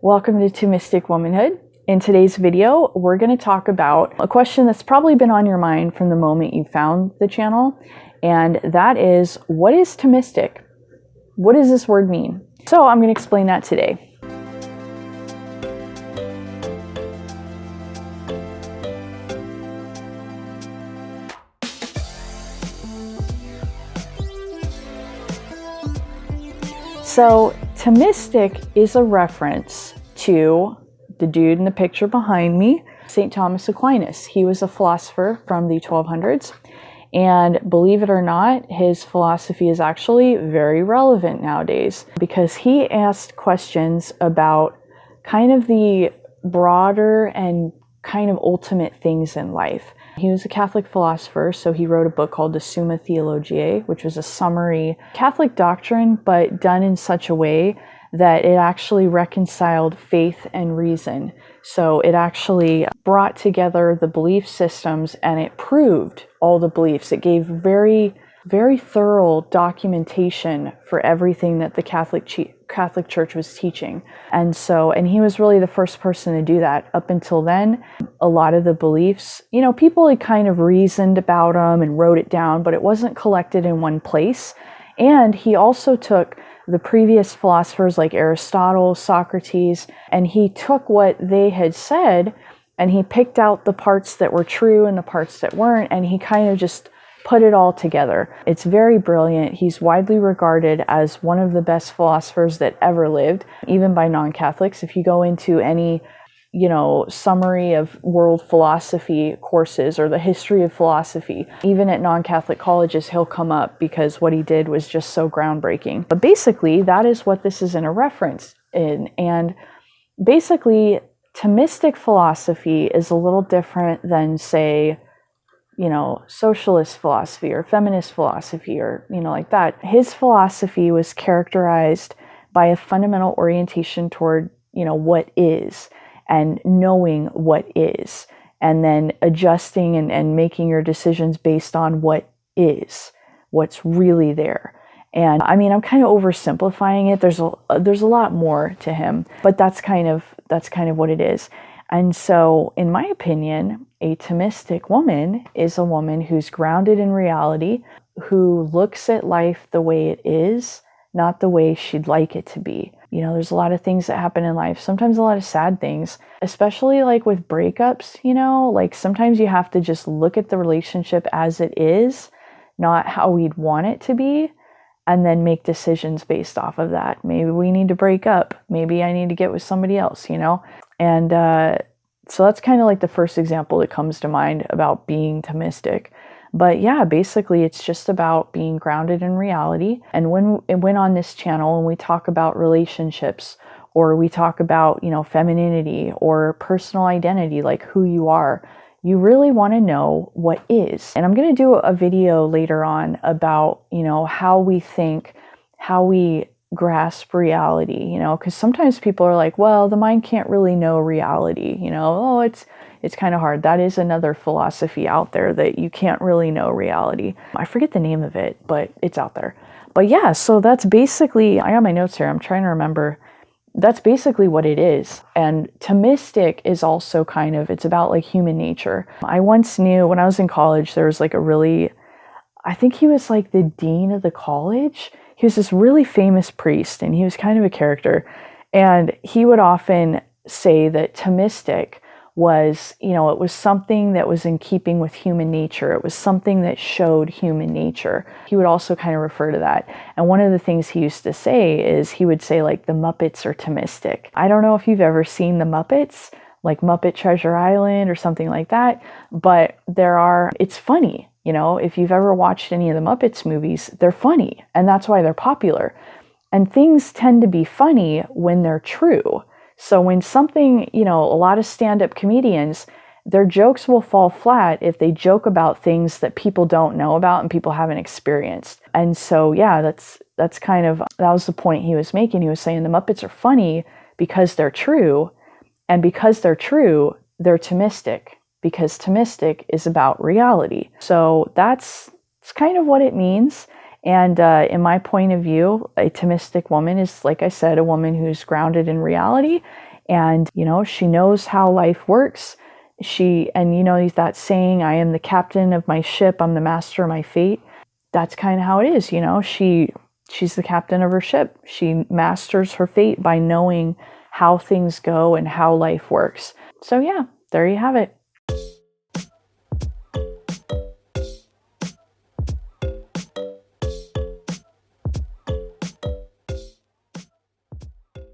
Welcome to Thomistic Womanhood. In today's video, we're going to talk about a question that's probably been on your mind from the moment you found the channel, and that is, what is Thomistic? What does this word mean? So I'm going to explain that today. So Thomistic is a reference to the dude in the picture behind me, St. Thomas Aquinas. He was a philosopher from the 1200s, and believe it or not, his philosophy is actually very relevant nowadays because he asked questions about kind of the broader and kind of ultimate things in life. He was a Catholic philosopher, so he wrote a book called the Summa Theologiae, which was a summary Catholic doctrine, but done in such a way that it actually reconciled faith and reason. So it actually brought together the belief systems and it proved all the beliefs. It gave very thorough documentation for everything that the Catholic Church was teaching. And he was really the first person to do that. Up until then, a lot of the beliefs, people had kind of reasoned about them and wrote it down, but it wasn't collected in one place. And he also took the previous philosophers like Aristotle, Socrates, and he took what they had said and he picked out the parts that were true and the parts that weren't, and he kind of just put it all together. It's very brilliant. He's widely regarded as one of the best philosophers that ever lived, even by non-Catholics. If you go into any, summary of world philosophy courses or the history of philosophy, even at non-Catholic colleges, he'll come up because what he did was just so groundbreaking. But basically, that is what this is in a reference in. And basically, Thomistic philosophy is a little different than, say, socialist philosophy or feminist philosophy or, like that. His philosophy was characterized by a fundamental orientation toward, what is and knowing what is, and then adjusting and making your decisions based on what is, what's really there. And I mean, I'm kind of oversimplifying it. There's a lot more to him, but that's kind of what it is. And so, in my opinion, a Thomistic woman is a woman who's grounded in reality, who looks at life the way it is, not the way she'd like it to be. There's a lot of things that happen in life, sometimes a lot of sad things, especially like with breakups, like sometimes you have to just look at the relationship as it is, not how we'd want it to be, and then make decisions based off of that. Maybe we need to break up. Maybe I need to get with somebody else, And so that's kind of like the first example that comes to mind about being Thomistic. But yeah, basically it's just about being grounded in reality. And when on this channel, when we talk about relationships, or we talk about, femininity or personal identity, like who you are, you really want to know what is. And I'm going to do a video later on about, how we think, how we grasp reality, because sometimes people are like, well, the mind can't really know reality, it's kind of hard. That is another philosophy out there, that you can't really know reality. I forget the name of it, but it's out there. But yeah, so that's basically, I got my notes here, I'm trying to remember. That's basically what it is. And Thomistic is also it's about like human nature. I once knew, when I was in college, there was like I think he was like the dean of the college. He was this really famous priest, and he was kind of a character. And he would often say that Thomistic was, it was something that was in keeping with human nature. It was something that showed human nature. He would also kind of refer to that. And one of the things he used to say is, he would say like the Muppets are Thomistic. I don't know if you've ever seen the Muppets, like Muppet Treasure Island or something like that, but it's funny. If you've ever watched any of the Muppets movies, they're funny, and that's why they're popular. And things tend to be funny when they're true. So when something, a lot of stand-up comedians, their jokes will fall flat if they joke about things that people don't know about and people haven't experienced. And so, yeah, that was the point he was making. He was saying the Muppets are funny because they're true, and because they're true, they're Thomistic, because Thomistic is about reality. So that's kind of what it means. And in my point of view, a Thomistic woman is, like I said, a woman who's grounded in reality And, you know, she knows how life works. And you know, that saying, I am the captain of my ship, I'm the master of my fate. That's kind of how it is, you know. She's the captain of her ship. She masters her fate by knowing how things go and how life works. So yeah, there you have it.